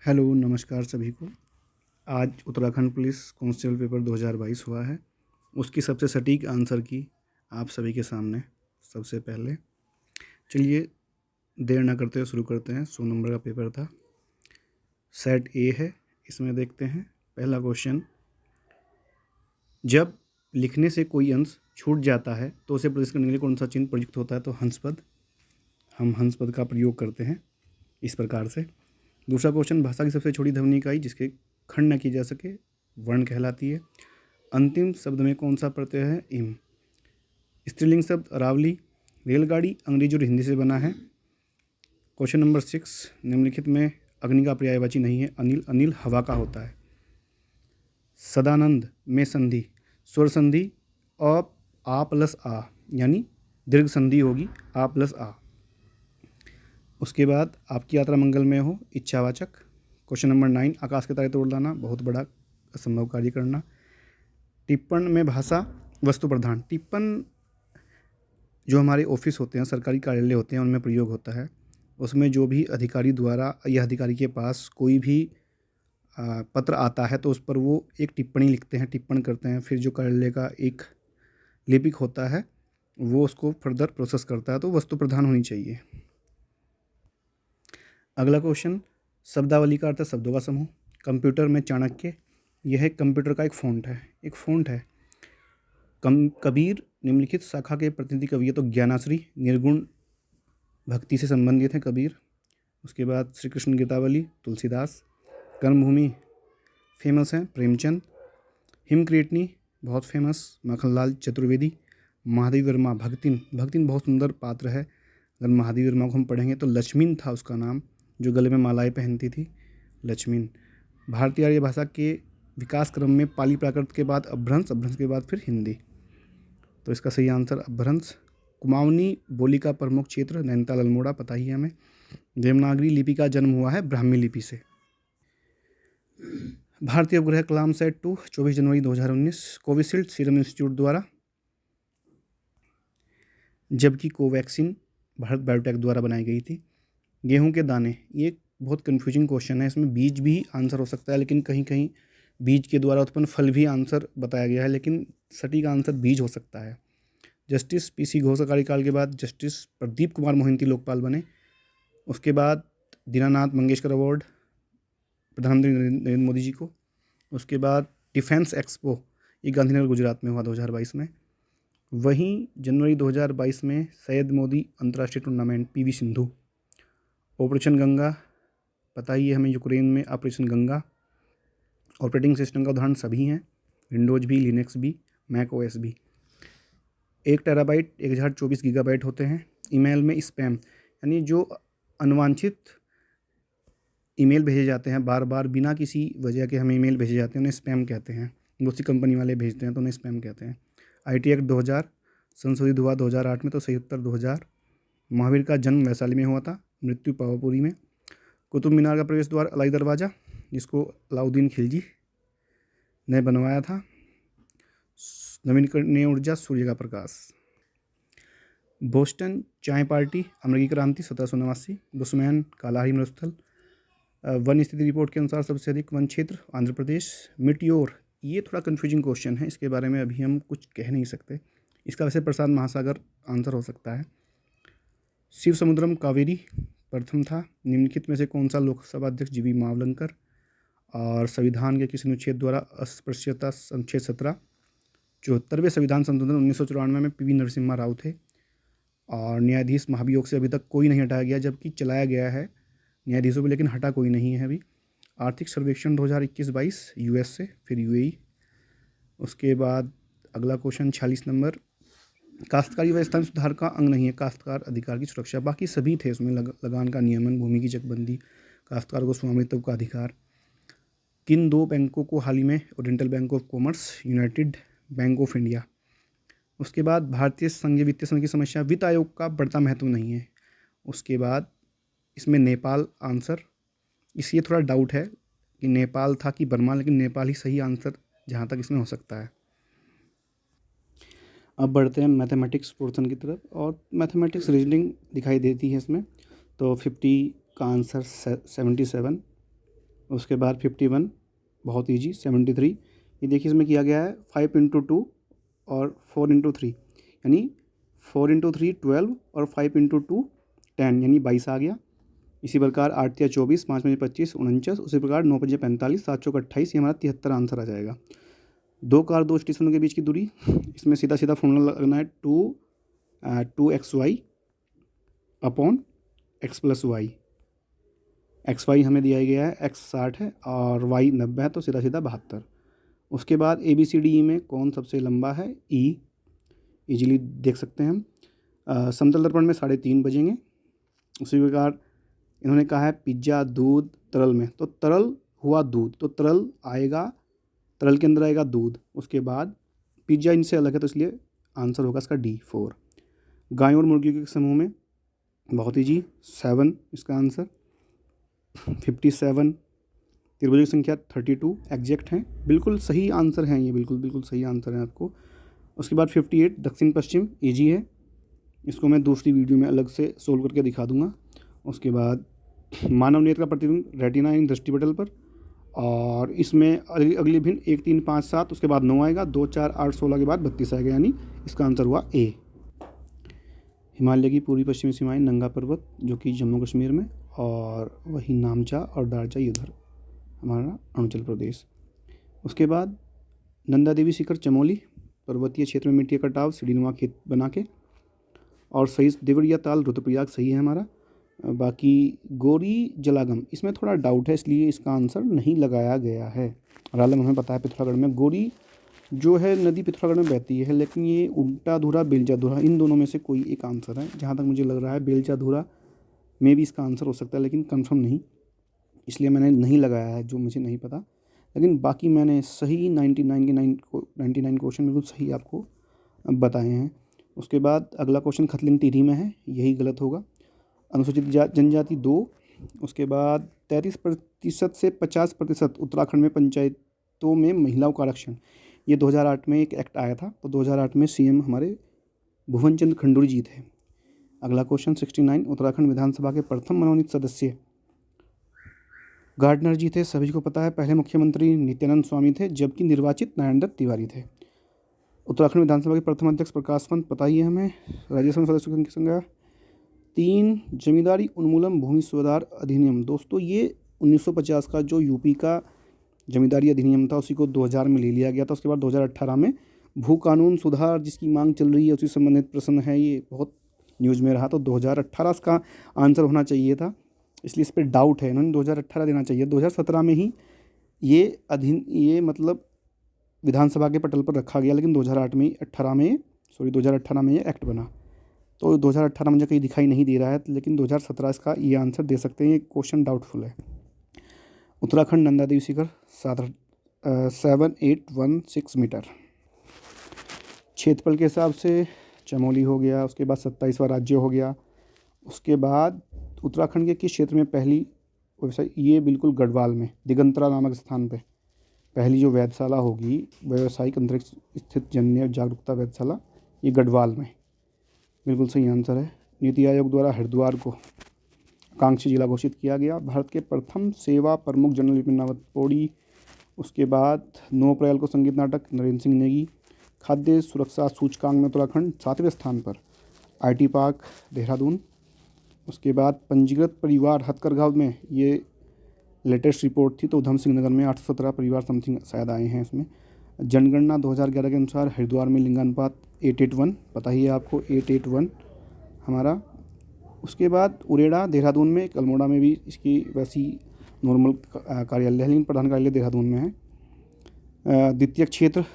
Hello, नमस्कार सभी को। आज उत्तराखंड पुलिस कांस्टेबल पेपर 2022 हुआ है। उसकी सबसे सटीक आंसर की आप सभी के सामने सबसे पहले। चलिए देर ना करते हुए शुरू करते हैं। 100 नंबर का पेपर था। सेट ए है, इसमें देखते हैं पहला क्वेश्चन। जब लिखने से कोई अंश छूट जाता है तो उसे प्रदर्शित करने के लिए कौन सा चिन्ह प्रयुक्त होता है? तो हंस पद। हम हंस पद का प्रयोग करते हैं इस प्रकार से। दूसरा क्वेश्चन, भाषा की सबसे छोटी ध्वनि इकाई जिसके खंड न की जा सके वर्ण कहलाती है। अंतिम शब्द में कौन सा प्रत्यय है? इम। स्त्रीलिंग शब्द अरावली। रेलगाड़ी अंग्रेजी और हिंदी से बना है। क्वेश्चन नंबर 6, निम्नलिखित में अग्नि का पर्यायवाची नहीं है। अनिल। अनिल हवा का होता है। सदानंद में संधि स्वर संधि आ प्लस आ, यानी दीर्घ संधि होगी आ प्लस आ। उसके बाद आपकी यात्रा मंगलमय हो, इच्छावाचक। क्वेश्चन नंबर 9, आकाश के तारे तोड़ लाना, बहुत बड़ा असंभव कार्य करना। टिप्पण में भाषा वस्तु प्रधान। टिप्पण जो हमारे ऑफिस होते हैं, सरकारी कार्यालय होते हैं, उनमें प्रयोग होता है। उसमें जो भी अधिकारी द्वारा या अधिकारी के पास कोई भी पत्र आता है तो उस पर वो एक टिप्पणी लिखते हैं, टिप्पण करते हैं। फिर जो कार्यालय का एक लिपिक होता है वो उसको फर्दर प्रोसेस करता है, तो वस्तु प्रधान होनी चाहिए। अगला क्वेश्चन, शब्दावली का अर्थ है शब्दों का समूह। कंप्यूटर में चाणक्य, यह कंप्यूटर का एक फ़ॉन्ट है, कबीर निम्नलिखित शाखा के प्रतिनिधि कवि है। तो ज्ञानाश्री, निर्गुण भक्ति से संबंधित है कबीर। उसके बाद श्री कृष्ण गीतावली, तुलसीदास। कर्मभूमि फेमस है प्रेमचंद। हिमक्रीटनी बहुत फेमस, माखनलाल चतुर्वेदी। महादेवी वर्मा, भक्तिन। भक्तिन बहुत सुंदर पात्र है। अगर महादेवी वर्मा को हम पढ़ेंगे तो लक्ष्मीन था उसका नाम, जो गले में मालाएं पहनती थी, लक्ष्मीन। भारतीय आर्य भाषा के विकास क्रम में पाली प्राकृत के बाद अपभ्रंश, अपभ्रंश के बाद फिर हिंदी। तो इसका सही आंसर अपभ्रंश। कुमाऊनी बोली का प्रमुख क्षेत्र नैनीताल अल्मोड़ा, पता ही है हमें। देवनागरी लिपि का जन्म हुआ है ब्राह्मी लिपि से। भारतीय उपग्रह कलाम सेट 2 24 जनवरी 2019 कोविशील्ड सीरम इंस्टीट्यूट द्वारा, जबकि कोवैक्सीन भारत बायोटेक द्वारा बनाई गई थी। गेहूं के दाने, ये एक बहुत कन्फ्यूजिंग क्वेश्चन है। इसमें बीज भी आंसर हो सकता है, लेकिन कहीं कहीं बीज के द्वारा उत्पन्न फल भी आंसर बताया गया है, लेकिन सटीक आंसर बीज हो सकता है। जस्टिस पीसी घोष का कार्यकाल के बाद जस्टिस प्रदीप कुमार मोहिंती लोकपाल बने। उसके बाद दीनानाथ मंगेशकर अवार्ड प्रधानमंत्री नरेंद्र मोदी जी को। उसके बाद डिफेंस एक्सपो, ये गांधीनगर गुजरात में हुआ 2022 में। वहीं जनवरी 2022 में सैयद मोदी अंतर्राष्ट्रीय tournament, PV Sindhu. Operation Ganga, पता ही है हमें, यूक्रेन में ऑपरेशन गंगा। ऑपरेटिंग सिस्टम का उदाहरण सभी हैं, विंडोज भी, लिनक्स भी, मैक ओएस भी। 1 टेराबाइट 1024 गीगाबाइट होते हैं। ईमेल में स्पैम, यानी जो अनवांछित ईमेल भेजे जाते हैं बार बार बिना किसी वजह के हमें ईमेल भेजे जाते हैं, उन्हें स्पैम कहते हैं। दूसरी कंपनी वाले भेजते हैं तो उन्हें स्पैम कहते हैं। आईटी एक्ट 2000 संशोधित हुआ 2008 में, तो सही उत्तर 2000। महावीर का जन्म वैशाली में हुआ था, मृत्यु पावापुरी में। कुतुब मीनार का प्रवेश द्वार अलाई दरवाज़ा, जिसको अलाउद्दीन खिलजी ने बनवाया था। नवीकरणीय ऊर्जा सूर्य का प्रकाश। बोस्टन चाय पार्टी, अमेरिकी क्रांति 1789। बुशमैन कालाहारी मरुस्थल। वन स्थिति रिपोर्ट के अनुसार सबसे अधिक वन क्षेत्र आंध्र प्रदेश। मिटियोर, ये थोड़ा कन्फ्यूजिंग क्वेश्चन है, इसके बारे में अभी हम कुछ कह नहीं सकते। इसका वैसे प्रशांत महासागर आंसर हो सकता है। शिव समुद्रम कावेरी प्रथम था। निम्नलिखित में से कौन सा लोकसभा अध्यक्ष जीवी मावलंकर? और संविधान के किस अनुच्छेद द्वारा अस्पृश्यता? अनुच्छेद 17। 74वें संविधान संशोधन 1994 में पीवी नरसिम्हा राव थे। और न्यायाधीश महाभियोग से अभी तक कोई नहीं हटाया गया, जबकि चलाया गया है न्यायाधीशों को, लेकिन हटा कोई नहीं है अभी। आर्थिक सर्वेक्षण 2021-22 यूएस से, फिर यूएई। उसके बाद अगला क्वेश्चन 46 नंबर, काश्तकारी व्यवस्था में सुधार का अंग नहीं है काश्तकार अधिकार की सुरक्षा। बाकी सभी थे उसमें, लगान का नियमन, भूमि की चकबंदी, काश्तकार को स्वामित्व का अधिकार। किन 2 बैंकों को हाल ही में oriental bank of commerce, United bank of India. उसके बाद भारतीय संघीय वित्तीय संघ की समस्या, वित्त आयोग का बढ़ता महत्व नहीं है। उसके बाद इसमें नेपाल आंसर, इसलिए थोड़ा डाउट है कि नेपाल था कि बर्मा, लेकिन नेपाल ही सही आंसर जहाँ तक इसमें हो सकता है। अब बढ़ते हैं मैथमेटिक्स पोर्शन की तरफ, और मैथमेटिक्स रीजनिंग दिखाई देती है इसमें। तो 50 का आंसर 77। उसके बाद 51 बहुत ईजी। 73 ये देखिए इसमें किया गया है 5 इंटू 2 और 4 इंटू 3, यानी 4 इंटू 3 12 और 5 इंटू 2 10, यानी 22 आ गया। इसी प्रकार 8 या 24, 5 पंजे 25 49, उसी प्रकार 9 पंजे 45, 7 चौक 28, ये हमारा 73 आंसर आ जाएगा। दो कार दो स्टेशनों के बीच की दूरी, इसमें सीधा सीधा फॉर्मूला लगना है 2xy upon x plus Y. X Y हमें दिया गया है, x 60 है और y 90 है, तो सीधा सीधा 72। उसके बाद ABCDE में कौन सबसे लंबा है? E इजीली देख सकते हैं हम। समतल दर्पण में 3:30 बजेंगे। उसी प्रकार इन्होंने कहा है पिज्ज़ा दूध तरल में, तो तरल हुआ दूध, तो तरल आएगा, तरल के अंदर आएगा दूध। उसके बाद पिज्ज़ा इनसे अलग है, तो इसलिए आंसर होगा इसका D 4। गायों और मुर्गियों के समूह में बहुत ईजी 7 इसका आंसर। 57 त्रिभुजों की संख्या 32 एग्जैक्ट हैं, बिल्कुल सही आंसर हैं ये, बिल्कुल सही आंसर हैं आपको। उसके बाद 58 दक्षिण पश्चिम ईजी है, इसको मैं दूसरी वीडियो में अलग से सोल्व करके दिखा दूंगा। उसके बाद मानव नेत्र का प्रतिबिंब रेटिना यानी दृष्टिपटल पर, और इसमें अगली भिन्न 1 3 5 7, उसके बाद 9 आएगा, 2 4 8 16 के बाद 32 आएगा, यानी इसका आंसर हुआ A। हिमालय की पूर्वी पश्चिमी सीमाएं नंगा पर्वत जो कि जम्मू कश्मीर में, और वही नामचा और दारचा इधर हमारा अरुणाचल प्रदेश। उसके बाद नंदा देवी शिखर चमोली, पर्वतीय क्षेत्र में मिट्टी का कटाव सीढ़ीनुमा खेत बना के, और सही देवरिया ताल रुद्रप्रयाग सही है हमारा। बाकी गोरी जलागम इसमें थोड़ा डाउट है, इसलिए इसका आंसर नहीं लगाया गया है। रालम हमें पता है पिथौरागढ़ में, गोरी जो है नदी पिथौरागढ़ में बहती है, लेकिन ये उल्टा धुरा बेलजा धुरा इन दोनों में से कोई एक आंसर है। जहाँ तक मुझे लग रहा है बेलजा धुरा में भी इसका आंसर हो सकता है, लेकिन कंफर्म नहीं, इसलिए मैंने नहीं लगाया है, जो मुझे नहीं पता। लेकिन बाकी मैंने सही 99 क्वेश्चन बिल्कुल सही आपको बताए हैं। उसके बाद अगला क्वेश्चन खतलिंग टिहरी में है, यही गलत होगा। अनुसूचित जनजाति 2। उसके बाद 33% से 50% उत्तराखंड में पंचायतों में महिलाओं का आरक्षण, ये 2008 में एक एक्ट आया था, तो 2008 में CM हमारे भुवन चंद्र खंडूरी जी थे। अगला क्वेश्चन 69 उत्तराखंड विधानसभा के प्रथम मनोनीत सदस्य गार्डनर जी थे, सभी को पता है। पहले मुख्यमंत्री नित्यानंद स्वामी थे, जबकि निर्वाचित नारायण दत्त तिवारी थे। उत्तराखंड विधानसभा के प्रथम अध्यक्ष प्रकाश पंत पता ही है हमें। राज्यसभा सदस्यों की संख्या 3। जमींदारी उन्मूलन भूमि सुधार अधिनियम, दोस्तों ये 1950 का जो यूपी का जमींदारी अधिनियम था, उसी को 2000 में ले लिया गया था। उसके बाद 2018 में भू कानून सुधार जिसकी मांग चल रही है, उसी संबंधित प्रश्न है, ये बहुत न्यूज़ में रहा, तो 2018 इसका आंसर होना चाहिए था, इसलिए इस पर डाउट है। इन्होंने 2018 देना चाहिए, 2017 में ही ये मतलब विधानसभा के पटल पर रखा गया, लेकिन 2018 में ये एक्ट बना, तो 2018 मुझे कहीं दिखाई नहीं दे रहा है, लेकिन 2017 इसका ये आंसर दे सकते हैं। ये क्वेश्चन डाउटफुल है। उत्तराखंड नंदा देवी शिखर 7816 मीटर क्षेत्रफल के हिसाब से चमोली हो गया। उसके बाद 27वां राज्य हो गया। उसके बाद उत्तराखंड के किस क्षेत्र में पहली व्यवसाय, ये बिल्कुल गढ़वाल में दिगंतरा नामक स्थान पे पहली जो वेधशाला होगी, व्यावसायिक अंतरिक्ष स्थित जन्य जागरूकता वेधशाला, ये गढ़वाल में, बिल्कुल सही आंसर है। नीति आयोग द्वारा हरिद्वार को आकांक्षी जिला घोषित किया गया। भारत के प्रथम सेवा प्रमुख जनरल विपिन रावत पौड़ी। उसके बाद 9 अप्रैल को संगीत नाटक नरेंद्र सिंह नेगी। खाद्य सुरक्षा सूचकांक में उत्तराखंड 7वें स्थान पर। IT park Dehradun. उसके बाद पंजीकृत परिवार हथकरघा में ये लेटेस्ट रिपोर्ट थी, तो उधम सिंह नगर में 817 परिवार समथिंग शायद आए हैं इसमें। जनगणना 2011 के अनुसार हरिद्वार में लिंगानुपात 881, पता ही है आपको 881 हमारा। उसके बाद उरेडा देहरादून में, अल्मोड़ा में भी इसकी वैसी नॉर्मल कार्यालय है, लेकिन प्रधान कार्यालय देहरादून में है। द्वितीय क्षेत्र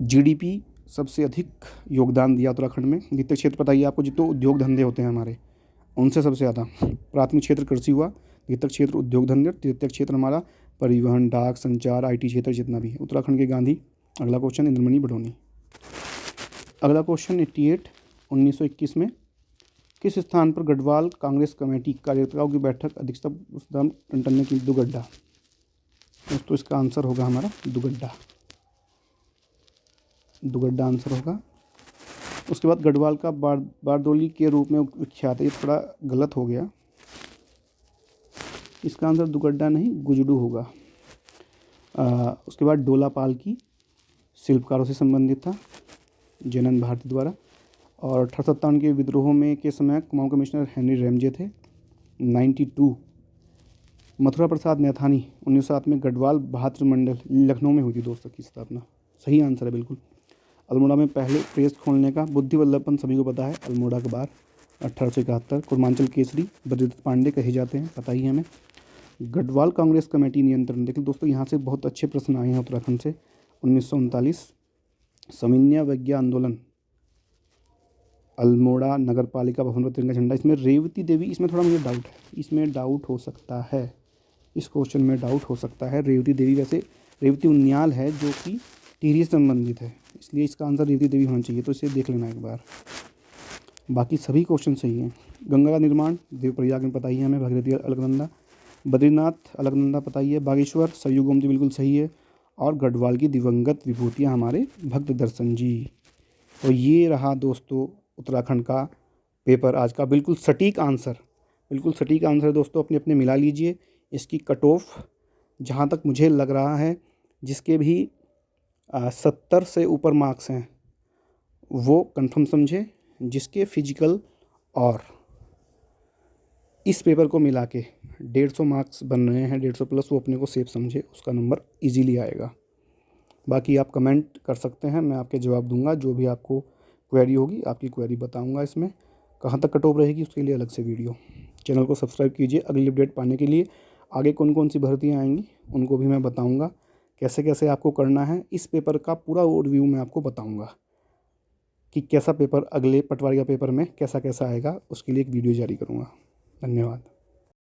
GDP सबसे अधिक योगदान दिया उत्तराखंड में। द्वितीय क्षेत्र पता ही आपको, जितने उद्योग धंधे होते हैं हमारे, उनसे सबसे ज़्यादा। प्राथमिक क्षेत्र कृषि हुआ, द्वितीय क्षेत्र उद्योग धंधे, तृतीय क्षेत्र हमारा परिवहन, डाक, संचार, IT क्षेत्र जितना भी है। उत्तराखंड के गांधी। अगला क्वेश्चन इंद्रमणि बडोनी। अगला क्वेश्चन 88 1921 में किस स्थान पर गढ़वाल कांग्रेस कमेटी कार्यकर्ताओं की बैठक अध्यक्षता टंडन ने की? दुगड्डा। दोस्तों इसका आंसर होगा हमारा दुगड्डा आंसर होगा। उसके बाद गढ़वाल का बारदोली के रूप में विख्यात है, ये थोड़ा गलत हो गया। इसका आंसर दुगड्डा नहीं गुजडू होगा। उसके बाद डोला पाल की शिल्पकारों से संबंधित था, जैनन भारती द्वारा। और 1857 के विद्रोह में के समय कुमाऊं कमिश्नर हेनरी रैमजे थे। 92 मथुरा प्रसाद नैथानी 1907 में गढ़वाल भातृ मंडल लखनऊ में हुई थी दोस्तों की स्थापना। सही आंसर है बिल्कुल। अल्मोड़ा में पहले प्रेस खोलने का बुद्धि वल्लभ पंत सभी को पता है, अल्मोड़ा अखबार 1871। कुर्मांचल केसरी बद्रीदत्त पांडे कहे जाते हैं, पता ही है हमें। गढ़वाल कांग्रेस कमेटी नियंत्रण, देखिए दोस्तों यहाँ से बहुत अच्छे प्रश्न आए हैं उत्तराखंड से। 1939 सविनय अवज्ञा आंदोलन, अल्मोड़ा नगर पालिका भवन पर तिरंगा झंडा। इसमें रेवती देवी, इसमें थोड़ा मुझे डाउट है, इसमें डाउट हो सकता है, इस क्वेश्चन में डाउट हो सकता है। रेवती देवी, वैसे रेवती उनियाल है जो कि टिहरी से संबंधित है, इसलिए इसका आंसर रेवती देवी होना चाहिए, तो इसे देख लेना एक बार। बाकी सभी क्वेश्चन सही हैं। गंगा का निर्माण देवप्रयाग में पता ही है हमें, भागीरथी अलकनंदा। बद्रीनाथ अलकनंदा पता ही है। बागेश्वर सरयू गोमती बिल्कुल सही है। और गढ़वाल की दिवंगत विभूतियाँ हमारे भक्त दर्शन जी। तो ये रहा दोस्तों उत्तराखंड का पेपर आज का, बिल्कुल सटीक आंसर, बिल्कुल सटीक आंसर है दोस्तों। अपने अपने मिला लीजिए। इसकी कट ऑफ जहाँ तक मुझे लग रहा है, जिसके भी 70 से ऊपर मार्क्स हैं वो कंफर्म समझे, जिसके फिजिकल और इस पेपर को मिला के 150 मार्क्स बन रहे हैं, 150 प्लस, वो अपने को सेफ समझे, उसका नंबर इजीली आएगा। बाकी आप कमेंट कर सकते हैं, मैं आपके जवाब दूंगा। जो भी आपको क्वेरी होगी आपकी क्वेरी बताऊंगा। इसमें कहाँ तक कट ऑफ रहेगी उसके लिए अलग से वीडियो। चैनल को सब्सक्राइब कीजिए अगली अपडेट पाने के लिए। आगे कौन कौन सी भर्तियाँ आएंगी उनको भी मैं बताऊँगा, कैसे कैसे आपको करना है। इस पेपर का पूरा ओवरव्यू मैं आपको बताऊँगा कि कैसा पेपर अगले पटवारी का पेपर में कैसा कैसा आएगा, उसके लिए एक वीडियो जारी करूँगा। धन्यवाद।